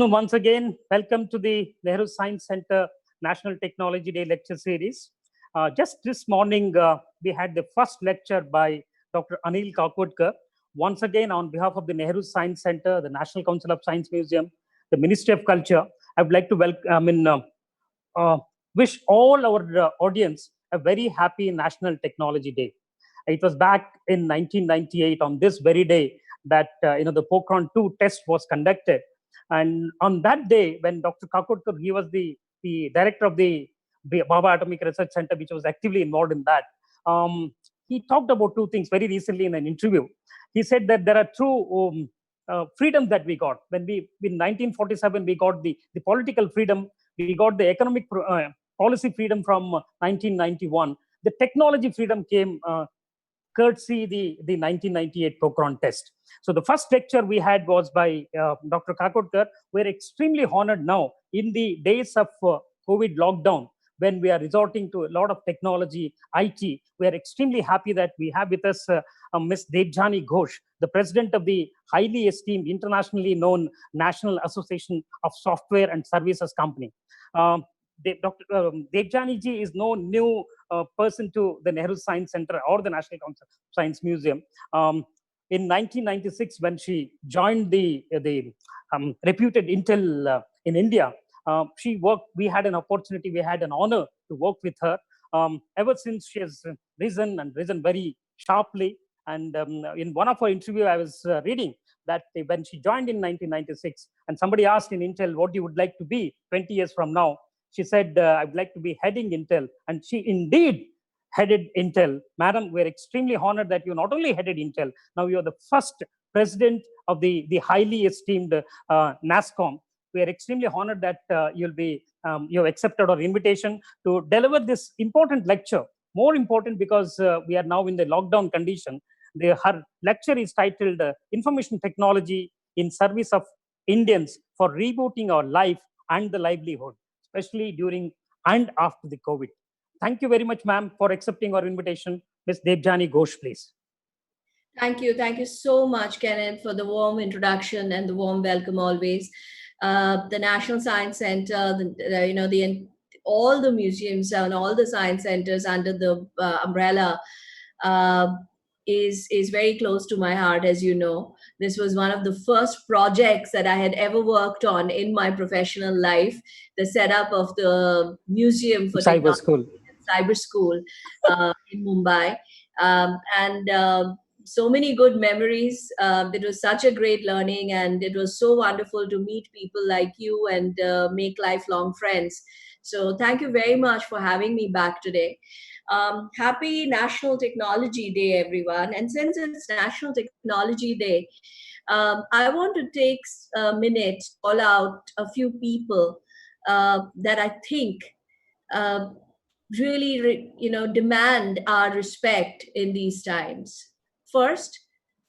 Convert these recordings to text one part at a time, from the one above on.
Once again, welcome to the Nehru Science Center National Technology Day lecture series. Just this morning, we had the first lecture by Dr. Anil Kakodkar. Once again, on behalf of the Nehru Science Center, the National Council of Science Museum, the Ministry of Culture, I would like to wish all our audience a very happy National Technology Day. It was back in 1998 on this very day that the Pokhran 2 test was conducted. And on that day, when Dr. Kakodkar, he was the director of the Baba Atomic Research Center, which was actively involved in that. He talked about two things very recently in an interview. He said that there are two freedoms that we got. When in 1947, we got the political freedom, we got the economic policy freedom from 1991. The technology freedom came courtesy the 1998 Pokhran test. So the first lecture we had was by Dr. Kakodkar. We're extremely honored now in the days of COVID lockdown, when we are resorting to a lot of technology, IT. We are extremely happy that we have with us Ms. Debjani Ghosh, the president of the highly esteemed, internationally known National Association of Software and Services Company. Dr. Debjani ji is no new person to the Nehru Science Center or the National Council of Science Museum. In 1996, when she joined the reputed Intel in India, she worked. We had an opportunity, we had an honor to work with her. Ever since, she has risen very sharply. And in one of her interviews, I was reading that when she joined in 1996, and somebody asked in Intel what you would like to be 20 years from now, she said, I would like to be heading Intel. And she indeed headed Intel. Madam, we're extremely honored that you not only headed Intel, now you're the first president of the highly esteemed NASSCOM. We are extremely honored that you have accepted our invitation to deliver this important lecture. More important because we are now in the lockdown condition. Her lecture is titled Information Technology in Service of Indians for Rebooting Our Life and the Livelihood, especially during and after the COVID. Thank you very much, ma'am, for accepting our invitation. Ms. Debjani Ghosh, please. Thank you. Thank you so much, Kenneth, for the warm introduction and the warm welcome always. The National Science Center, all the museums and all the science centers under the umbrella is very close to my heart, as you know. This was one of the first projects that I had ever worked on in my professional life, the setup of the Museum for Cyber School. Cyber School in Mumbai. So many good memories. It was such a great learning, and it was so wonderful to meet people like you and make lifelong friends. So thank you very much for having me back today. Happy National Technology Day, everyone. And since it's National Technology Day, I want to take a minute to call out a few people that I think really, demand our respect in these times. First,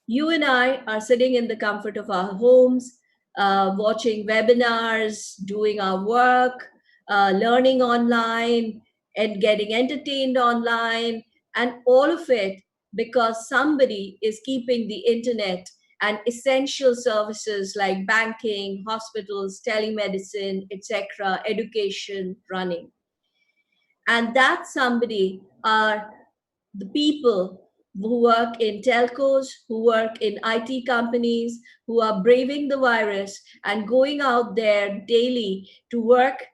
you and I are sitting in the comfort of our homes, watching webinars, doing our work, learning online, and getting entertained online, and all of it because somebody is keeping the internet and essential services like banking, hospitals, telemedicine, etc., education running. And that somebody are the people who work in telcos, who work in IT companies, who are braving the virus and going out there daily to work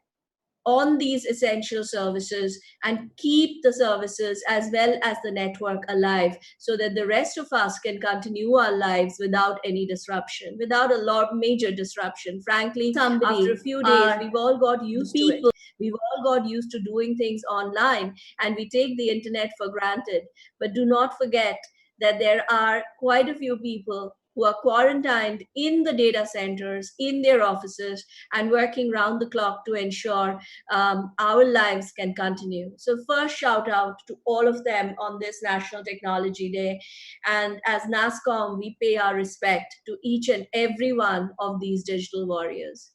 on these essential services and keep the services as well as the network alive so that the rest of us can continue our lives without any disruption, without major disruption. Frankly, after a few days, we've all got used to it. We've all got used to doing things online, and we take the internet for granted. But do not forget that there are quite a few people who are quarantined in the data centers, in their offices, and working round the clock to ensure our lives can continue. So first, shout out to all of them on this National Technology Day. And as NASSCOM, we pay our respect to each and every one of these digital warriors.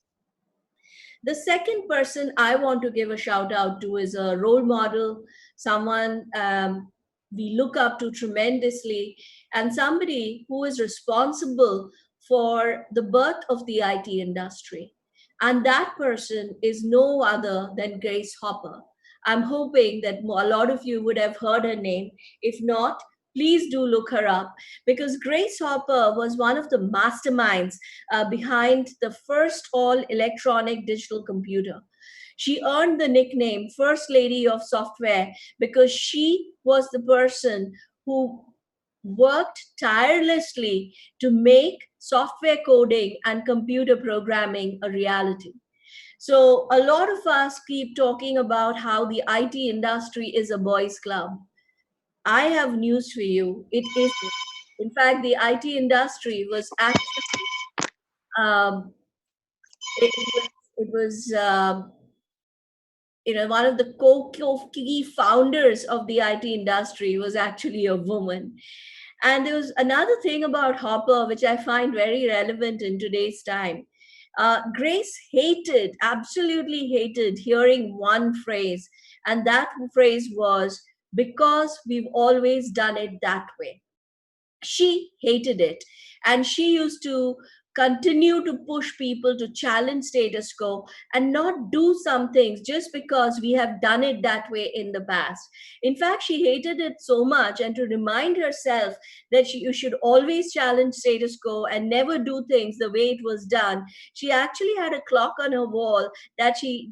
The second person I want to give a shout out to is a role model, someone we look up to tremendously, and somebody who is responsible for the birth of the IT industry. And that person is no other than Grace Hopper. I'm hoping that a lot of you would have heard her name. If not, please do look her up, because Grace Hopper was one of the masterminds behind the first all electronic digital computer. She earned the nickname First Lady of Software because she was the person who worked tirelessly to make software coding and computer programming a reality. So, a lot of us keep talking about how the IT industry is a boys' club. I have news for you. It isn't. In fact, the IT industry was actually, um, it was one of the key founders of the IT industry was actually a woman. And there was another thing about Hopper, which I find very relevant in today's time. Grace hated, absolutely hated hearing one phrase, and that phrase was, because we've always done it that way. She hated it, and she used to continue to push people to challenge status quo and not do some things just because we have done it that way in the past. In fact, she hated it so much, and to remind herself that you should always challenge status quo and never do things the way it was done, she actually had a clock on her wall that she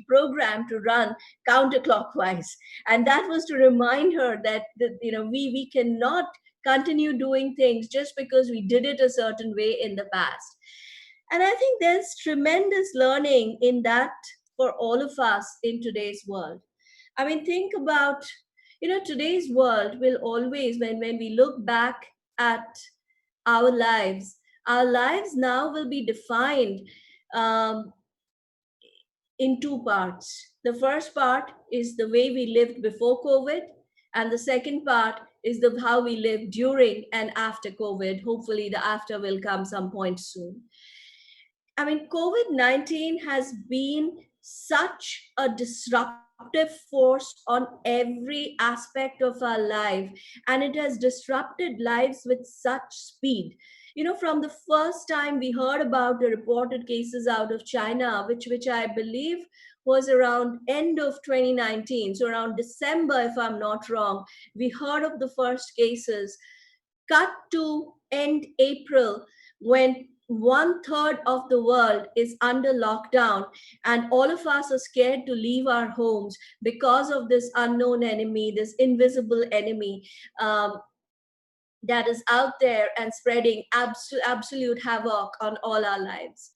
programmed to run counterclockwise, and that was to remind her that we cannot continue doing things just because we did it a certain way in the past. And I think there's tremendous learning in that for all of us in today's world. I mean, think about, today's world will always, when we look back at our lives, our lives now will be defined um, in two parts. The first part is the way we lived before COVID, and the second part is the how we live during and after COVID. Hopefully, the after will come some point soon. I mean, COVID-19 has been such a disruptive force on every aspect of our life, and it has disrupted lives with such speed. From the first time we heard about the reported cases out of China, which I believe was around end of 2019, so around December, if I'm not wrong, we heard of the first cases. Cut to end April, when one third of the world is under lockdown, and all of us are scared to leave our homes because of this unknown enemy, this invisible enemy, um, that is out there and spreading absolute havoc on all our lives.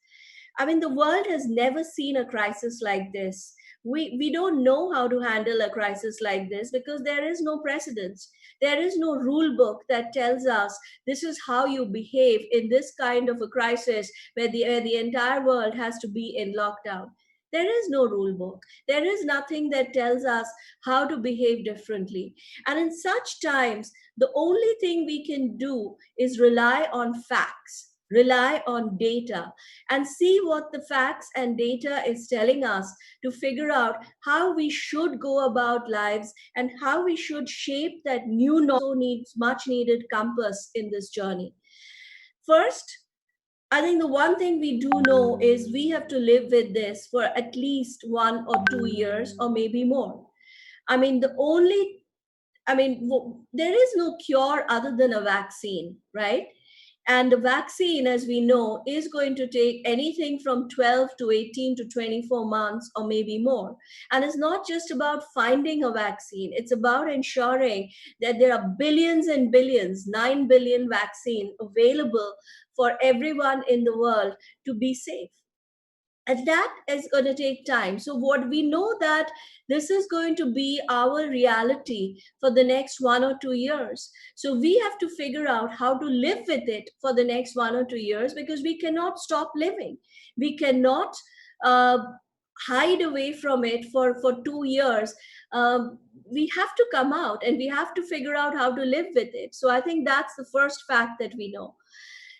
I mean, the world has never seen a crisis like this. We don't know how to handle a crisis like this because there is no precedence. There is no rule book that tells us this is how you behave in this kind of a crisis where the entire world has to be in lockdown. There is no rule book. There is nothing that tells us how to behave differently. And in such times, the only thing we can do is rely on facts, rely on data, and see what the facts and data is telling us to figure out how we should go about lives and how we should shape that new needs much needed compass in this journey. First, I think the one thing we do know is we have to live with this for at least 1 or 2 years or maybe more. I mean, there is no cure other than a vaccine, right? And the vaccine, as we know, is going to take anything from 12 to 18 to 24 months or maybe more. And it's not just about finding a vaccine, it's about ensuring that there are billions and billions, 9 billion vaccine available for everyone in the world to be safe, and that is going to take time. So what we know that this is going to be our reality for the next 1 or 2 years, so we have to figure out how to live with it for the next 1 or 2 years, because we cannot stop living. We cannot uh, hide away from it for 2 years. We have to come out and we have to figure out how to live with it. So I think that's the first fact that we know.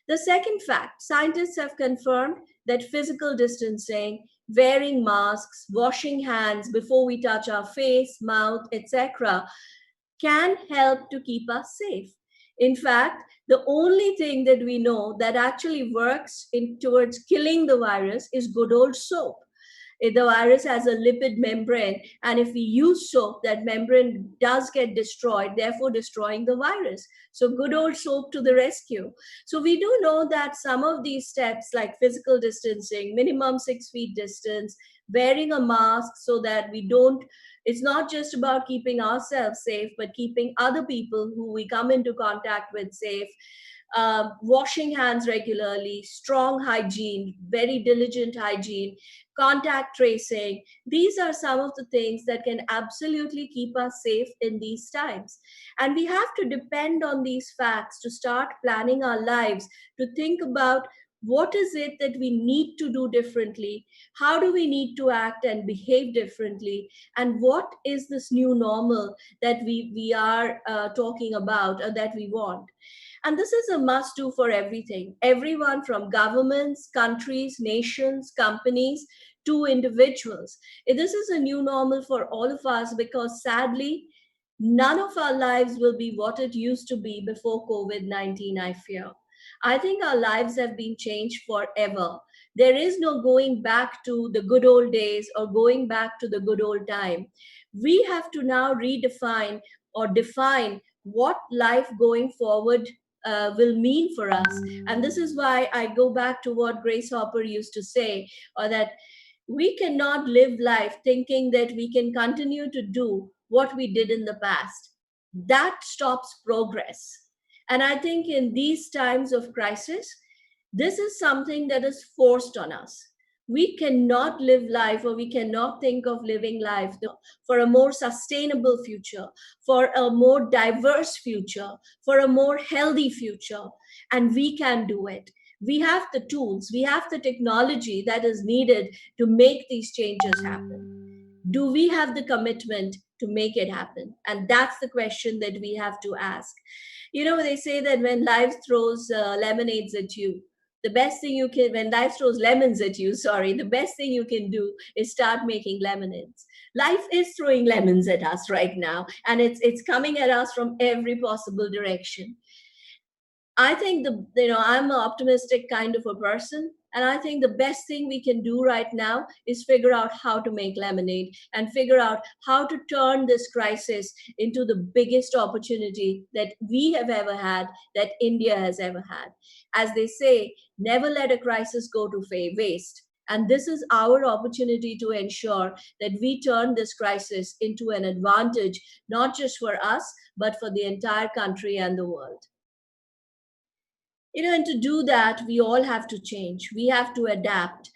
The second fact, scientists have confirmed that physical distancing, wearing masks, washing hands before we touch our face, mouth, etc., can help to keep us safe. In fact, the only thing that we know that actually works towards killing the virus is good old soap. If the virus has a lipid membrane, and if we use soap, that membrane does get destroyed, therefore destroying the virus. So good old soap to the rescue. So we do know that some of these steps, like physical distancing, minimum 6 feet distance, wearing a mask so that we don't, it's not just about keeping ourselves safe, but keeping other people who we come into contact with safe, washing hands regularly, strong hygiene, very diligent hygiene, contact tracing. These are some of the things that can absolutely keep us safe in these times. And we have to depend on these facts to start planning our lives, to think about what is it that we need to do differently, how do we need to act and behave differently, and what is this new normal that we are talking about, or that we want. And this is a must do for everything, everyone from governments, countries, nations, companies to individuals. This is a new normal for all of us because sadly, none of our lives will be what it used to be before COVID 19, I fear. I think our lives have been changed forever. There is no going back to the good old days or going back to the good old time. We have to now redefine or define what life going forward will mean for us. And this is why I go back to what Grace Hopper used to say, or that we cannot live life thinking that we can continue to do what we did in the past. That stops progress. And I think in these times of crisis, this is something that is forced on us. We cannot live life, or we cannot think of living life for a more sustainable future, for a more diverse future, for a more healthy future. And we can do it. We have the tools, we have the technology that is needed to make these changes happen. Do we have the commitment to make it happen? And that's the question that we have to ask. You know, they say that when life throws lemonades at you, the best thing you can, when life throws lemons at you, sorry, the best thing you can do is start making lemonades. Life is throwing lemons at us right now, and it's coming at us from every possible direction. I think I'm an optimistic kind of a person, and I think the best thing we can do right now is figure out how to make lemonade and figure out how to turn this crisis into the biggest opportunity that we have ever had, that India has ever had. As they say, never let a crisis go to waste. And this is our opportunity to ensure that we turn this crisis into an advantage, not just for us, but for the entire country and the world. And to do that, we all have to change, we have to adapt.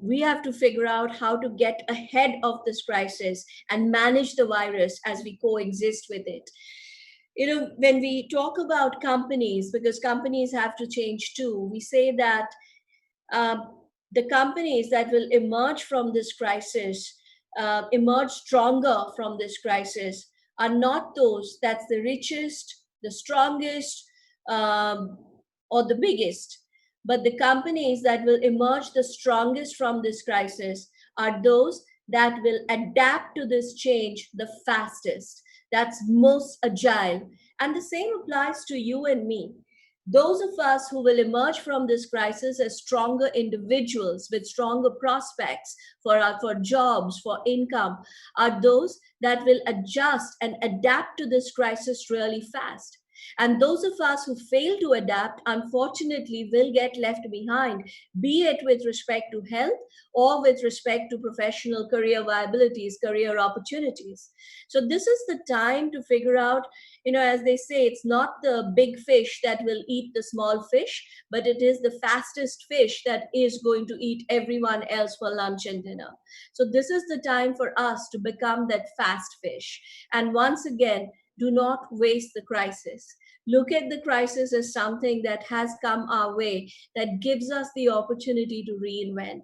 We have to figure out how to get ahead of this crisis and manage the virus as we coexist with it. When we talk about companies, because companies have to change too, we say that um, the companies that will emerge from this crisis, emerge stronger from this crisis, are not those that's the richest, the strongest, um, or the biggest. But the companies that will emerge the strongest from this crisis are those that will adapt to this change the fastest, that's most agile. And the same applies to you and me. Those of us who will emerge from this crisis as stronger individuals with stronger prospects for jobs, for income, are those that will adjust and adapt to this crisis really fast. And those of us who fail to adapt, unfortunately, will get left behind, be it with respect to health or with respect to professional career viabilities, career opportunities. So, this is the time to figure out, as they say, it's not the big fish that will eat the small fish, but it is the fastest fish that is going to eat everyone else for lunch and dinner. So, this is the time for us to become that fast fish. And once again, do not waste the crisis. Look at the crisis as something that has come our way, that gives us the opportunity to reinvent.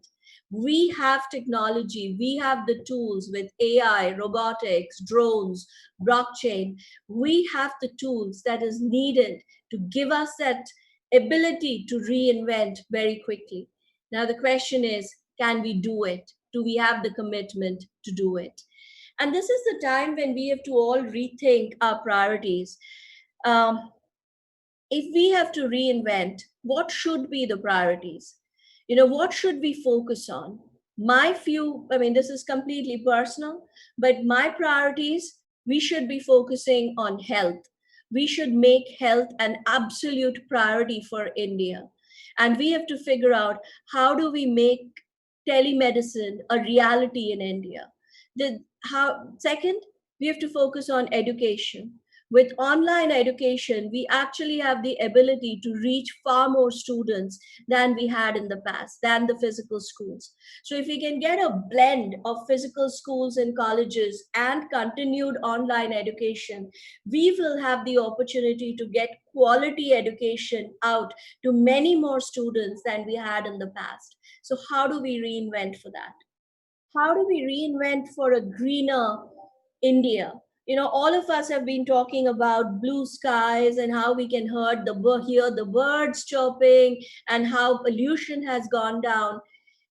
We have technology, we have the tools with AI, robotics, drones, blockchain. We have the tools that is needed to give us that ability to reinvent very quickly. Now, the question is, can we do it? Do we have the commitment to do it? And this is the time when we have to all rethink our priorities. Um, if we have to reinvent, what should be the priorities? What should we focus on? My few, I mean, this is completely personal, but my priorities, we should be focusing on health. We should make health an absolute priority for India. And we have to figure out, how do we make telemedicine a reality in India? Second, we have to focus on education. With online education, we actually have the ability to reach far more students than we had in the past, than the physical schools. So, if we can get a blend of physical schools and colleges and continued online education, we will have the opportunity to get quality education out to many more students than we had in the past. So, how do we reinvent for that? How do we reinvent for a greener India? All of us have been talking about blue skies and how we can hear the birds chirping and how pollution has gone down.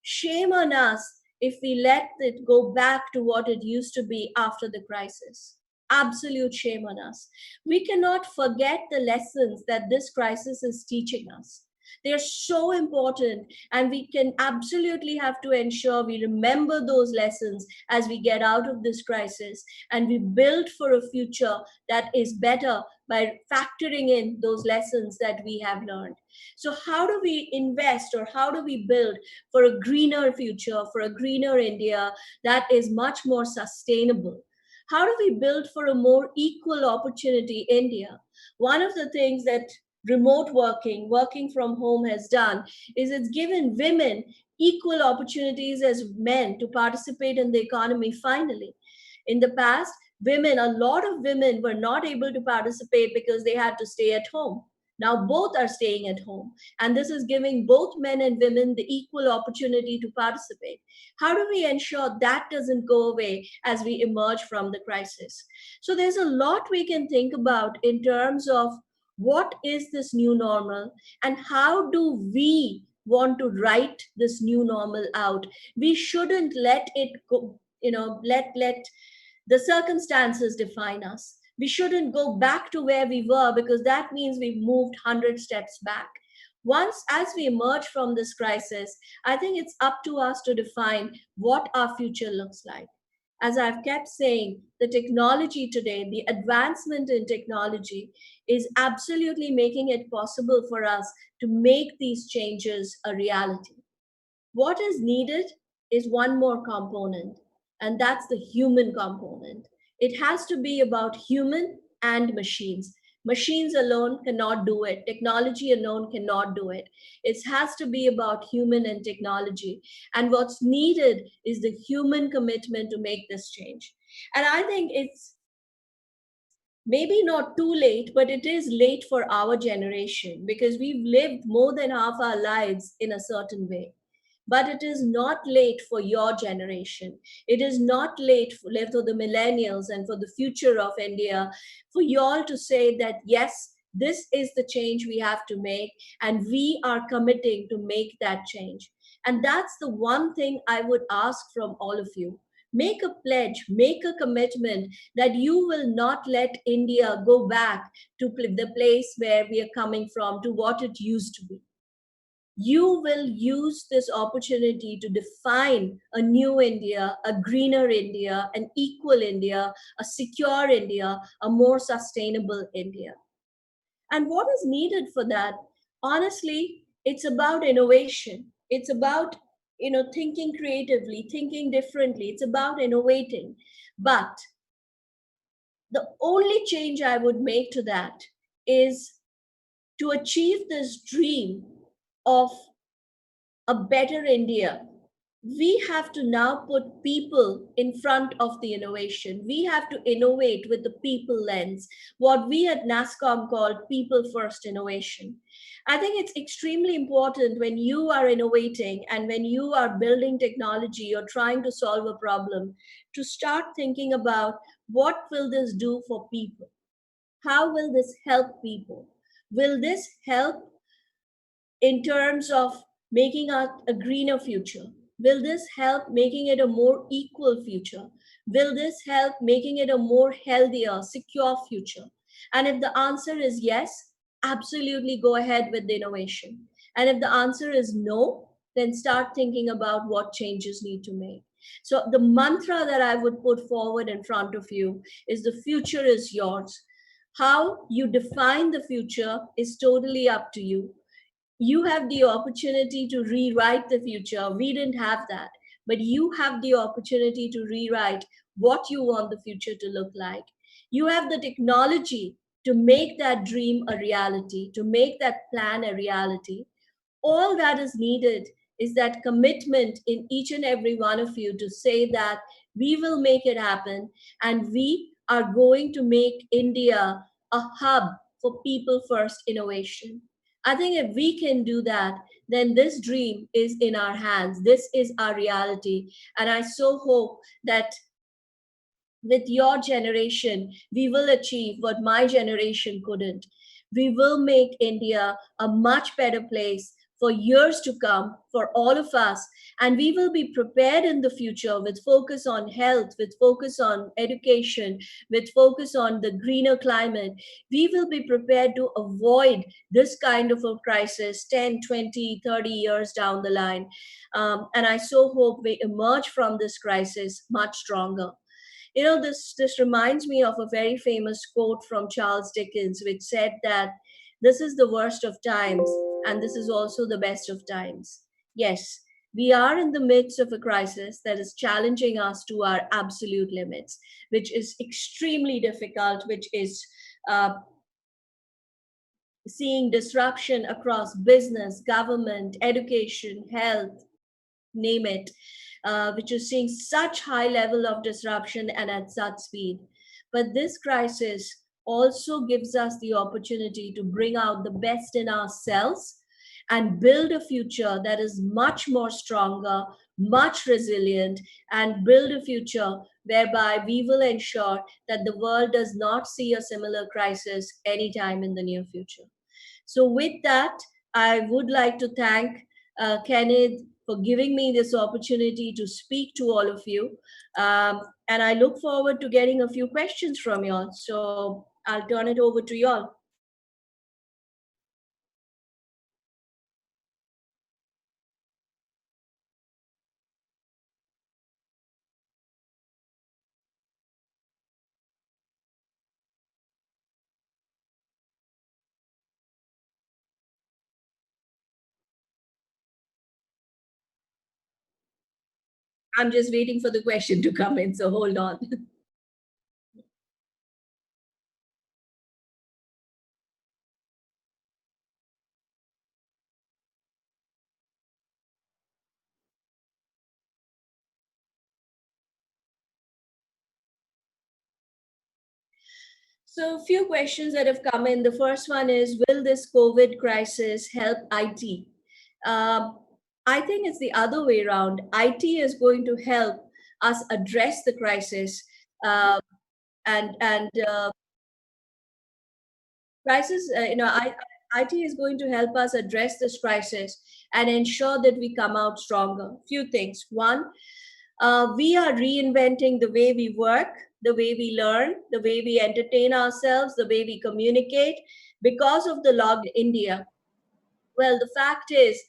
Shame on us if we let it go back to what it used to be after the crisis. Absolute shame on us. We cannot forget the lessons that this crisis is teaching us. They're so important, and we can absolutely have to ensure we remember those lessons as we get out of this crisis, and we build for a future that is better by factoring in those lessons that we have learned. So, how do we invest, or how do we build for a greener future, for a greener India that is much more sustainable? How do we build for a more equal opportunity India? One of the things that remote working, working from home has done is it's given women equal opportunities as men to participate in the economy finally. In the past, a lot of women were not able to participate because they had to stay at home. Now both are staying at home, and this is giving both men and women the equal opportunity to participate. How do we ensure that doesn't go away as we emerge from the crisis? So there's a lot we can think about in terms of what is this new normal, and how do we want to write this new normal out? We shouldn't let it go, let the circumstances define us. We shouldn't go back to where we were, because that means we've moved 100 steps back. Once, as we emerge from this crisis, I think it's up to us to define what our future looks like. As I've kept saying, the technology today, the advancement in technology is absolutely making it possible for us to make these changes a reality. What is needed is one more component, and that's the human component. It has to be about human and machines. Machines alone cannot do it, technology alone cannot do it. It has to be about human and technology. And what's needed is the human commitment to make this change. And I think it's maybe not too late, but it is late for our generation, because we've lived more than half our lives in a certain way. But it is not late for your generation. It is not late for the millennials and for the future of India, for you all to say that, yes, this is the change we have to make, and we are committing to make that change. And that's the one thing I would ask from all of you. Make a pledge, make a commitment that you will not let India go back to the place where we are coming from, to what it used to be. You will use this opportunity to define a new India, a greener India, an equal India, a secure India, a more sustainable India. And what is needed for that? Honestly, it's about innovation. It's about thinking creatively, thinking differently. It's about innovating. But the only change I would make to that is to achieve this dream of a better India, we have to now put people in front of the innovation. We have to innovate with the people lens, what we at NASSCOM called people first innovation. I think it's extremely important when you are innovating and when you are building technology or trying to solve a problem to start thinking about, what will this do for people? How will this help people? Will this help in terms of making a greener future? Will this help making it a more equal future? Will this help making it a more healthier, secure future? And if the answer is yes, absolutely go ahead with the innovation. And if the answer is no, then start thinking about what changes need to make. So the mantra that I would put forward in front of you is the future is yours. How you define the future is totally up to you. You have the opportunity to rewrite the future. We didn't have that, but you have the opportunity to rewrite what you want the future to look like. You have the technology to make that dream a reality, to make that plan a reality. All that is needed is that commitment in each and every one of you to say that we will make it happen, and we are going to make India a hub for people first innovation. I think if we can do that, then this dream is in our hands. This is our reality. And I so hope that with your generation, we will achieve what my generation couldn't. We will make India a much better place for years to come for all of us. And we will be prepared in the future with focus on health, with focus on education, with focus on the greener climate. We will be prepared to avoid this kind of a crisis 10, 20, 30 years down the line. And I so hope we emerge from this crisis much stronger. This reminds me of a very famous quote from Charles Dickens, which said that this is the worst of times and this is also the best of times. Yes, we are in the midst of a crisis that is challenging us to our absolute limits, which is extremely difficult, which is uh, seeing disruption across business, government, education, health, name it, which is seeing such high level of disruption and at such speed. But this crisis also gives us the opportunity to bring out the best in ourselves and build a future that is much more stronger, much resilient, and build a future whereby we will ensure that the world does not see a similar crisis anytime in the near future. So, with that, I would like to thank Kenneth for giving me this opportunity to speak to all of you. And I look forward to getting a few questions from you all. So, I'll turn it over to you all. I'm just waiting for the question to come in, so hold on. So, a few questions that have come in. The first one is: will this COVID crisis help IT? Um, I think it's the other way around. IT is going to help us address the crisis, uh, and crisis. IT is going to help us address this crisis and ensure that we come out stronger. Few things. One, we are reinventing the way we work, the way we learn, the way we entertain ourselves, the way we communicate because of the locked India. Well, the fact is,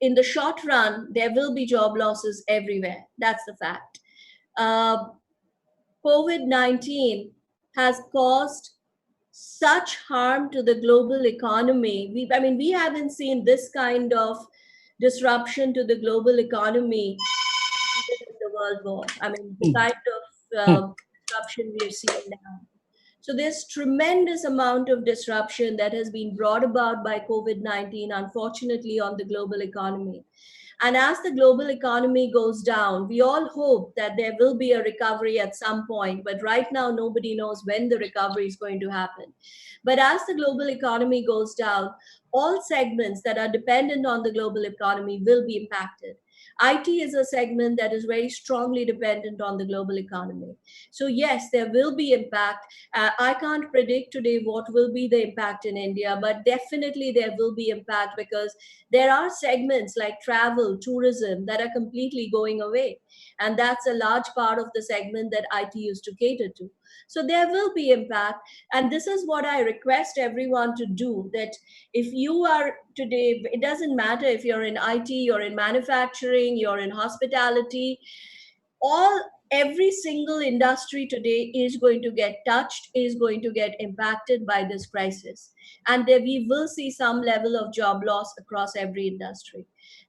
in the short run, there will be job losses everywhere. That's the fact. Uh, COVID 19 has caused such harm to the global economy. We haven't seen this kind of disruption to the global economy in the World War. I mean, the Hmm. kind of Hmm. disruption we are seeing now. So there's tremendous amount of disruption that has been brought about by COVID-19, unfortunately, on the global economy. And as the global economy goes down, we all hope that there will be a recovery at some point. But right now, nobody knows when the recovery is going to happen. But as the global economy goes down, all segments that are dependent on the global economy will be impacted. IT is a segment that is very strongly dependent on the global economy. So, yes, there will be impact. I can't predict today what will be the impact in India, but definitely there will be impact because there are segments like travel, tourism that are completely going away. And that's a large part of the segment that IT used to cater to. So there will be impact. And this is what I request everyone to do, that if you are today, it doesn't matter if you're in IT, you're in manufacturing, you're in hospitality, all every single industry today is going to get touched, is going to get impacted by this crisis, and there we will see some level of job loss across every industry.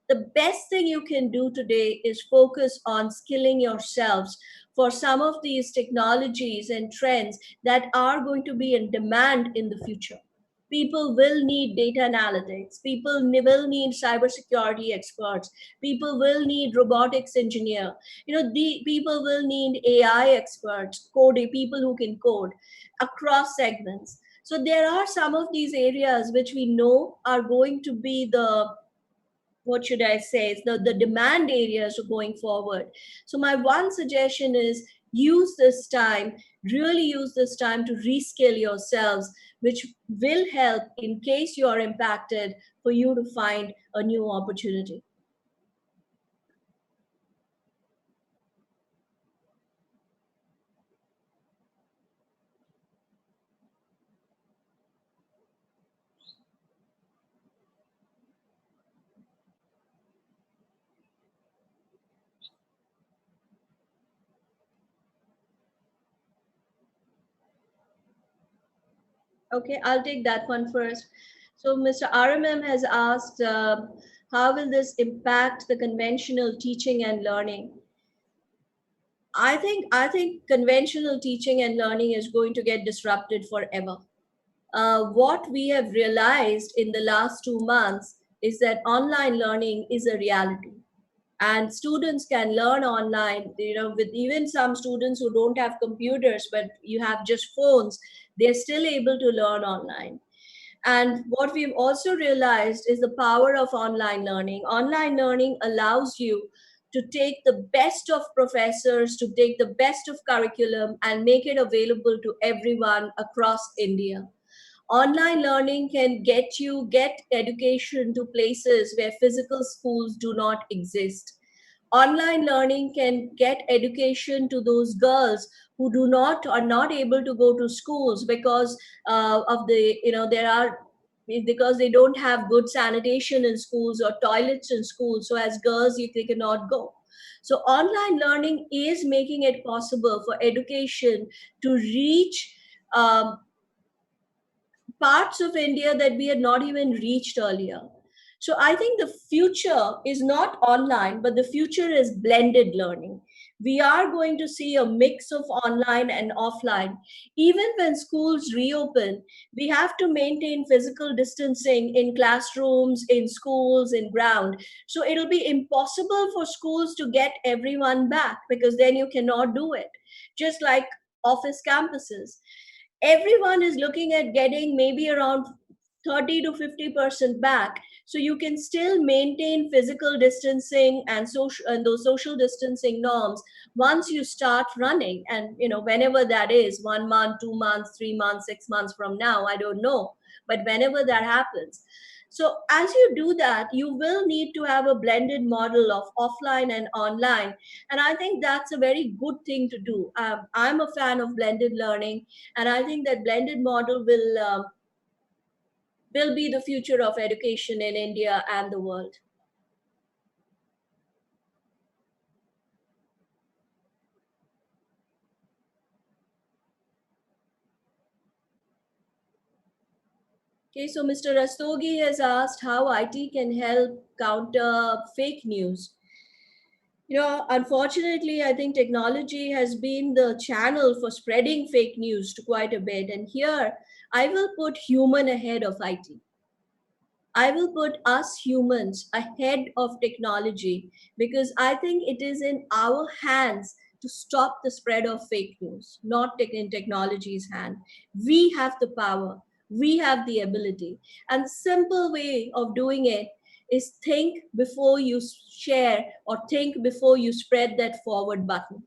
The best thing you can do today is focus on skilling yourselves for some of these technologies and trends that are going to be in demand in the future. People will need data analytics. People will need cybersecurity experts. People will need robotics engineer. The people will need AI experts, coding people who can code across segments. So there are some of these areas which we know are going to be the, what should I say, the demand areas going forward. So my one suggestion is use this time, really use this time to reskill yourselves, which will help in case you are impacted for you to find a new opportunity. Okay, I'll take that one first. So Mr. RMM has asked, how will this impact the conventional teaching and learning? I think conventional teaching and learning is going to get disrupted forever. What we have realized in the last 2 months is that online learning is a reality, and students can learn online. With even some students who don't have computers, but you have just phones, they're still able to learn online. And what we've also realized is the power of online learning. Online learning allows you to take the best of professors, to take the best of curriculum and make it available to everyone across India. Online learning can get education to places where physical schools do not exist. Online learning can get education to those girls who do not are not able to go to schools because of the there are because they don't have good sanitation in schools or toilets in schools, so as girls they cannot go. So online learning is making it possible for education to reach um, parts of India that we had not even reached earlier. So I think the future is not online, but the future is blended learning. We are going to see a mix of online and offline. Even when schools reopen, we have to maintain physical distancing in classrooms, in schools, in ground. So it'll be impossible for schools to get everyone back, because then you cannot do it. Just like office campuses, everyone is looking at getting maybe around 30 to 50% back, so you can still maintain physical distancing and social and those social distancing norms once you start running. And whenever that is, 1 month, 2 months, 3 months, 6 months from now, I don't know, but whenever that happens. So as you do that, you will need to have a blended model of offline and online, and I think that's a very good thing to do. I'm a fan of blended learning, and I think that blended model will be the future of education in India and the world. Okay, so Mr. Rastogi has asked how IT can help counter fake news. Unfortunately, I think technology has been the channel for spreading fake news to quite a bit. And here, I will put human ahead of IT. I will put us humans ahead of technology, because I think it is in our hands to stop the spread of fake news, not in technology's hand. We have the power, we have the ability. And the simple way of doing it is think before you share, or think before you spread that forward button.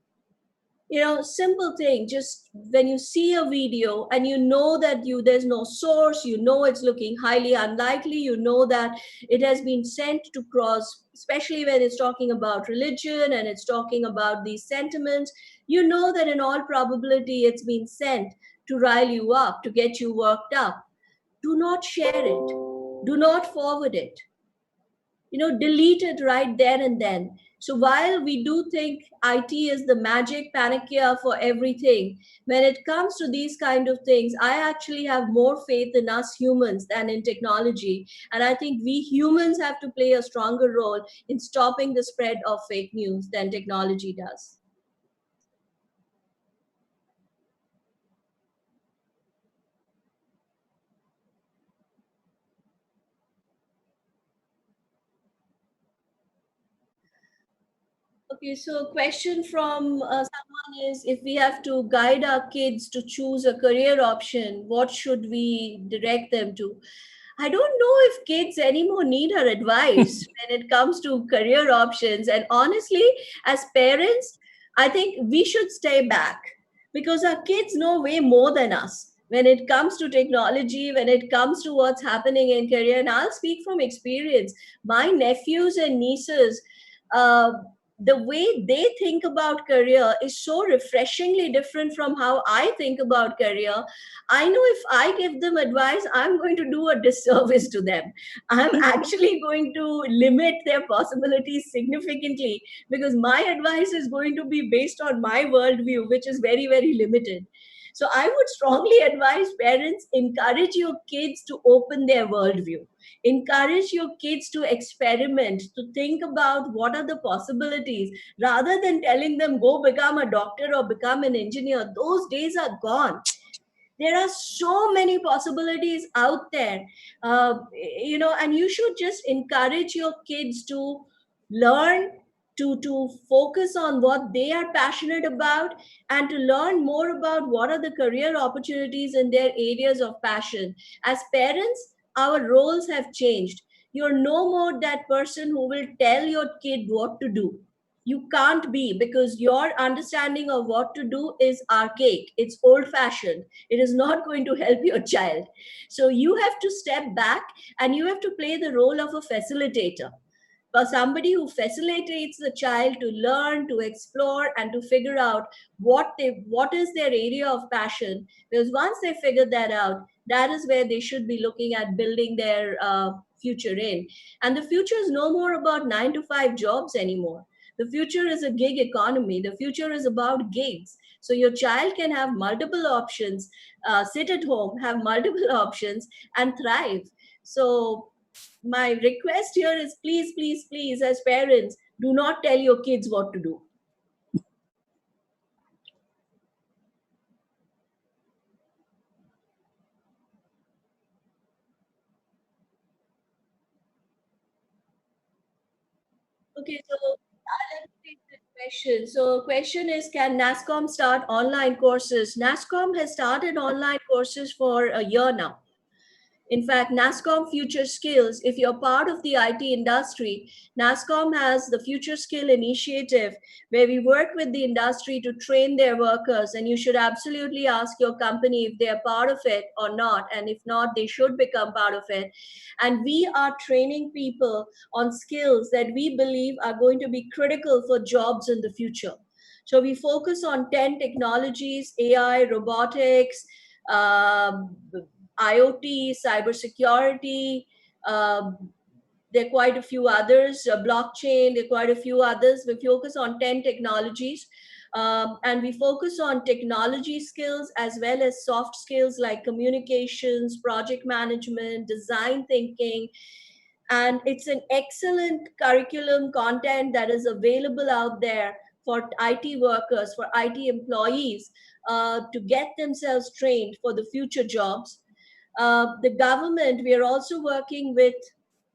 Simple thing, just when you see a video and you know that there's no source, it's looking highly unlikely, that it has been sent to cross, especially when it's talking about religion and it's talking about these sentiments, that in all probability it's been sent to rile you up, to get you worked up. Do not share it, do not forward it, delete it right there and then. So while we do think it is the magic panacea for everything, when it comes to these kind of things, I actually have more faith in us humans than in technology, and I think we humans have to play a stronger role in stopping the spread of fake news than technology does. Okay, so question from someone is, if we have to guide our kids to choose a career option, what should we direct them to? I don't know if kids anymore need our advice when it comes to career options. And honestly, as parents, I think we should stay back because our kids know way more than us when it comes to technology, when it comes to what's happening in career. And I'll speak from experience. My nephews and nieces, uh, the way they think about career is so refreshingly different from how I think about career. I know if I give them advice, I'm going to do a disservice to them. I'm actually going to limit their possibilities significantly because my advice is going to be based on my worldview, which is very, very limited. So I would strongly advise parents, encourage your kids to open their worldview. Encourage your kids to experiment, to think about what are the possibilities, rather than telling them go become a doctor or become an engineer. Those days are gone. There are so many possibilities out there, and you should just encourage your kids to learn, to focus on what they are passionate about, and to learn more about what are the career opportunities in their areas of passion. As parents, our roles have changed. You're no more that person who will tell your kid what to do. You can't be, because your understanding of what to do is archaic, it's old fashioned. It is not going to help your child. So you have to step back and you have to play the role of a facilitator, for somebody who facilitates the child to learn, to explore, and to figure out what is their area of passion. Because once they figure that out, that is where they should be looking at building their future in. And the future is no more about 9 to 5 jobs anymore. The future is a gig economy. The future is about gigs. So your child can have multiple options, sit at home, have multiple options, and thrive. So my request here is, please, please, please, as parents, do not tell your kids what to do. Okay, so let me take the question. So question is, can NASSCOM start online courses? NASSCOM has started online courses for a year now. In fact, NASSCOM Future Skills, if you're part of the IT industry, NASSCOM has the Future Skill Initiative where we work with the industry to train their workers. And you should absolutely ask your company if they're part of it or not. And if not, they should become part of it. And we are training people on skills that we believe are going to be critical for jobs in the future. So we focus on 10 technologies: AI, robotics, um, IoT, cybersecurity. There are quite a few others, blockchain, there are quite a few others. We focus on 10 technologies. And we focus on technology skills as well as soft skills like communications, project management, design thinking. And it's an excellent curriculum content that is available out there for IT workers, for IT employees, to get themselves trained for the future jobs. The government, we are also working with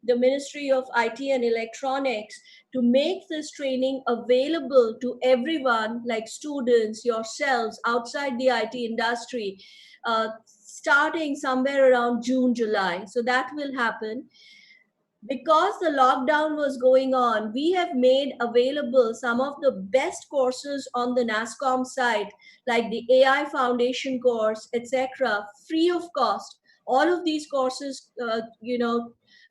the Ministry of IT and Electronics to make this training available to everyone, like students, yourselves, outside the IT industry, starting somewhere around June, July. So that will happen. because the lockdown was going on, we have made available some of the best courses on the NASSCOM site, like the AI Foundation course, etc., free of cost. All of these courses,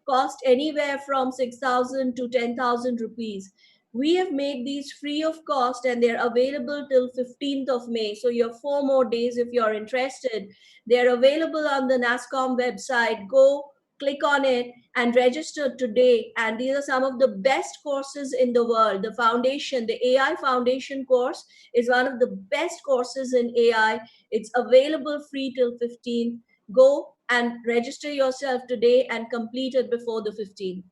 cost anywhere from 6,000 to 10,000 rupees. We have made these free of cost and they're available till 15th of May. So you have 4 more days if you're interested. They're available on the NASSCOM website. Go click on it and register today. And these are some of the best courses in the world. The foundation, the AI foundation course is one of the best courses in AI. It's available free till 15. Go and register yourself today and complete it before the 15th.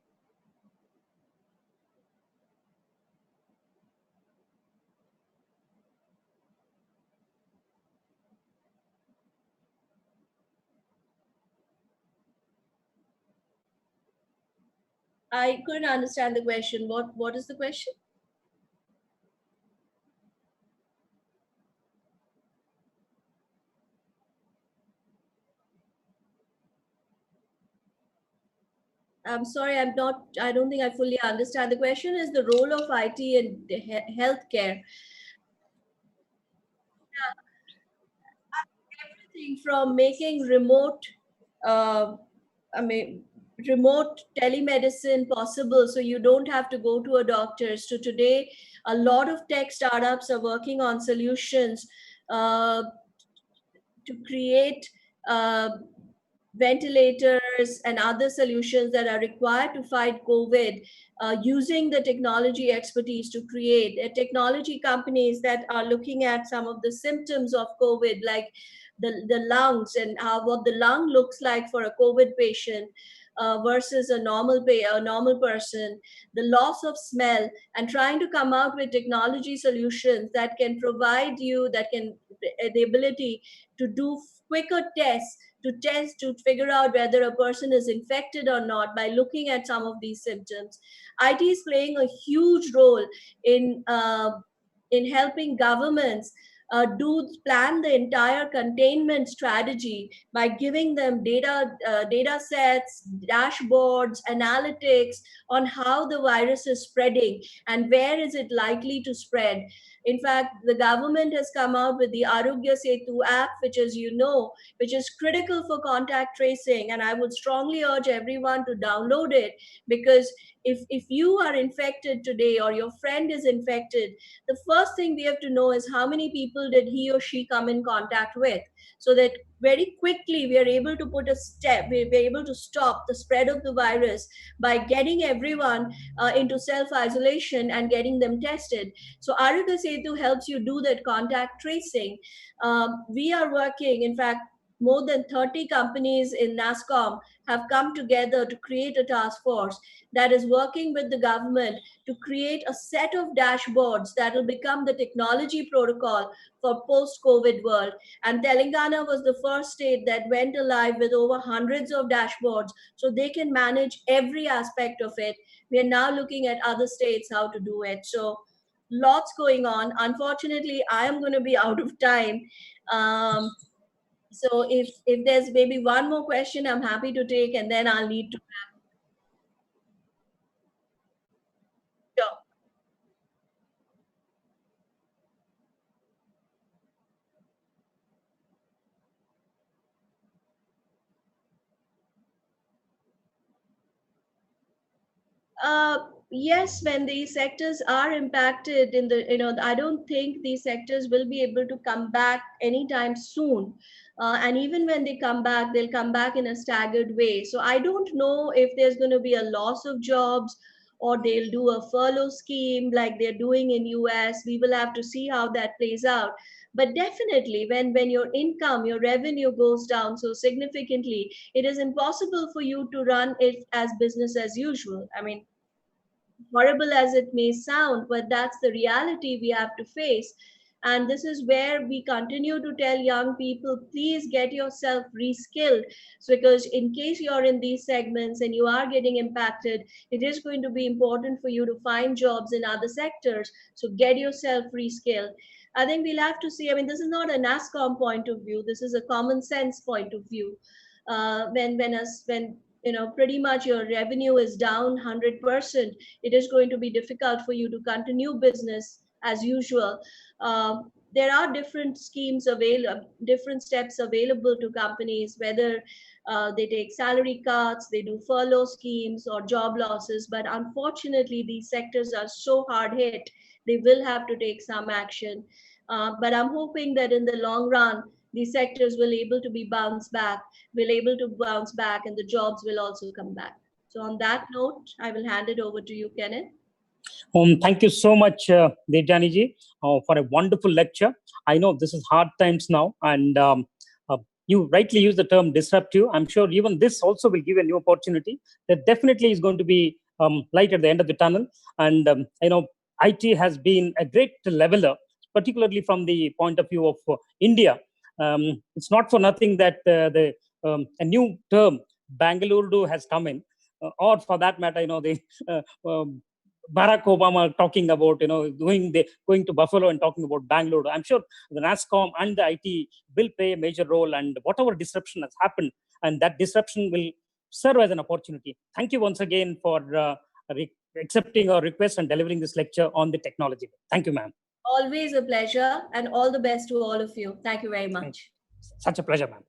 I couldn't understand the question. What is the question? I'm sorry, I don't think I fully understand. The question is the role of IT in healthcare. Everything from making uh, I mean, remote telemedicine possible so you don't have to go to a doctor's to today, a lot of tech startups are working on solutions uh, to create uh, ventilators and other solutions that are required to fight COVID, using the technology expertise to create technology companies that are looking at some of the symptoms of COVID, like the lungs and how what the lung looks like for a COVID patient. Versus a normal person, the loss of smell, and trying to come out with technology solutions that can provide you that can the ability to do quicker tests to figure out whether a person is infected or not by looking at some of these symptoms. IT is playing a huge role in uh, in helping governments do plan the entire containment strategy by giving them data sets, dashboards, analytics on how the virus is spreading and where is it likely to spread. In fact, the government has come out with the Arogya Setu app, which, as you know, which is critical for contact tracing. And I would strongly urge everyone to download it, because if you are infected today or your friend is infected, the first thing we have to know is how many people did he or she come in contact with, so that very quickly we are able to put a step, we're able to stop the spread of the virus by getting everyone into self isolation and getting them tested. So Arugya Setu helps you do that contact tracing. We are working, in fact, more than 30 companies in NASSCOM have come together to create a task force that is working with the government to create a set of dashboards that will become the technology protocol for post-COVID world. And Telangana was the first state that went alive with over hundreds of dashboards so they can manage every aspect of it. We are now looking at other states how to do it. So lots going on. Unfortunately, I am going to be out of time. Um, so if there's maybe one more question, I'm happy to take, and then I'll need to. Sure. Uh, yes, when these sectors are impacted in the, I don't think these sectors will be able to come back anytime soon. And even when they come back, they'll come back in a staggered way. So I don't know if there's going to be a loss of jobs or they'll do a furlough scheme like they're doing in US. We will have to see how that plays out. But definitely, when your income, your revenue goes down so significantly, it is impossible for you to run it as business as usual. I mean, horrible as it may sound, but that's the reality we have to face. And this is where we continue to tell young people, please get yourself reskilled. So, because in case you're in these segments and you are getting impacted, it is going to be important for you to find jobs in other sectors. So, get yourself reskilled. I think we'll have to see. I mean, this is not a NASSCOM point of view. This is a common sense point of view. When pretty much your revenue is down 100%, it is going to be difficult for you to continue business as usual. There are different schemes available, different steps available to companies, whether they take salary cuts, they do furlough schemes or job losses. But unfortunately, these sectors are so hard hit, they will have to take some action. But I'm hoping that in the long run, these sectors will able to be bounced back, will able to bounce back, and the jobs will also come back. So on that note, I will hand it over to you, Kenneth. Thank you so much, Debjani ji, for a wonderful lecture. I know this is hard times now, and you rightly use the term disruptive. I'm sure even this also will give a new opportunity. There definitely is going to be light at the end of the tunnel. And, IT has been a great leveler, particularly from the point of view of India. It's not for nothing that a new term, Bangalore, has come in. Or for that matter, the Barack Obama talking about, going to Buffalo and talking about Bangalore. I'm sure the NASSCOM and the IT will play a major role, and whatever disruption has happened, and that disruption will serve as an opportunity. Thank you once again for accepting our request and delivering this lecture on the technology. Thank you, ma'am. Always a pleasure, and all the best to all of you. Thank you very much. Such a pleasure, ma'am.